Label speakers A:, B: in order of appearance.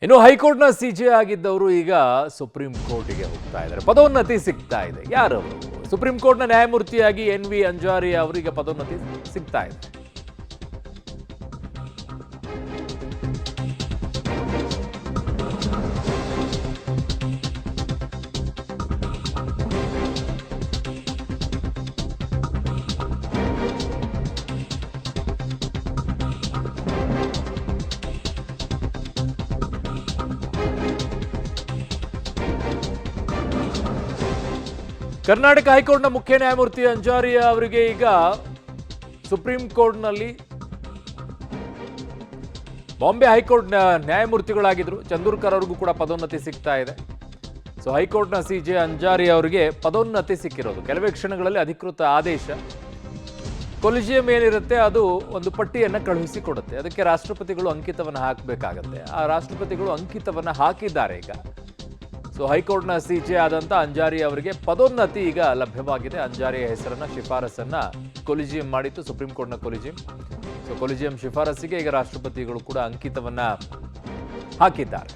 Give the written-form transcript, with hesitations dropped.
A: ಇನ್ನು ಹೈಕೋರ್ಟ್ನ ಸಿಜೆ ಆಗಿದ್ದವರು ಈಗ ಸುಪ್ರೀಂ ಕೋರ್ಟ್ಗೆ ಹೋಗ್ತಾ ಇದ್ದಾರೆ. ಪದೋನ್ನತಿ ಸಿಗ್ತಾ ಇದೆ. ಯಾರು ಸುಪ್ರೀಂ ಕೋರ್ಟ್ನ ನ್ಯಾಯಮೂರ್ತಿಯಾಗಿ NV ಅಂಜಾರಿ ಅವರಿಗೆ ಪದೋನ್ನತಿ ಸಿಗ್ತಾ ಇದೆ. ಕರ್ನಾಟಕ ಹೈಕೋರ್ಟ್ನ ಮುಖ್ಯ ನ್ಯಾಯಮೂರ್ತಿ ಅಂಜಾರಿಯಾ ಅವರಿಗೆ ಈಗ ಸುಪ್ರೀಂ ಕೋರ್ಟ್ನಲ್ಲಿ ಬಾಂಬೆ ಹೈಕೋರ್ಟ್ನ ನ್ಯಾಯಮೂರ್ತಿಗಳಾಗಿದ್ರು ಚಂದೂರ್ಕರ್ ಅವ್ರಿಗೂ ಕೂಡ ಪದೋನ್ನತಿ ಸಿಗ್ತಾ ಇದೆ. ಸೊ ಹೈಕೋರ್ಟ್ನ ಸಿಜೆ ಅಂಜಾರಿ ಅವರಿಗೆ ಪದೋನ್ನತಿ ಸಿಕ್ಕಿರೋದು. ಕೆಲವೇ ಕ್ಷಣಗಳಲ್ಲಿ ಅಧಿಕೃತ ಆದೇಶ. ಕೊಲಿಜಿಯಂ ಏನಿರುತ್ತೆ ಅದು ಒಂದು ಪಟ್ಟಿಯನ್ನು ಕಳುಹಿಸಿಕೊಡುತ್ತೆ. ಅದಕ್ಕೆ ರಾಷ್ಟ್ರಪತಿಗಳು ಅಂಕಿತವನ್ನು ಹಾಕಬೇಕಾಗತ್ತೆ. ಆ ರಾಷ್ಟ್ರಪತಿಗಳು ಅಂಕಿತವನ್ನು ಹಾಕಿದ್ದಾರೆ ಈಗ. ಸೊ ಹೈಕೋರ್ಟ್ನ ಸಿಜೆ ಆದಂಥ ಅಂಜಾರಿ ಅವರಿಗೆ ಪದೋನ್ನತಿ ಈಗ ಲಭ್ಯವಾಗಿದೆ. ಅಂಜಾರಿಯ ಹೆಸರನ್ನ ಶಿಫಾರಸನ್ನ ಕೊಲಿಜಿಯಂ ಮಾಡಿತ್ತು, ಸುಪ್ರೀಂ ಕೋರ್ಟ್ನ ಕೊಲಿಜಿಯಂ. ಸೊ ಕೊಲಿಜಿಯಂ ಶಿಫಾರಸಿಗೆ ಈಗ ರಾಷ್ಟ್ರಪತಿಗಳು ಕೂಡ ಅಂಕಿತವನ್ನ ಹಾಕಿದ್ದಾರೆ.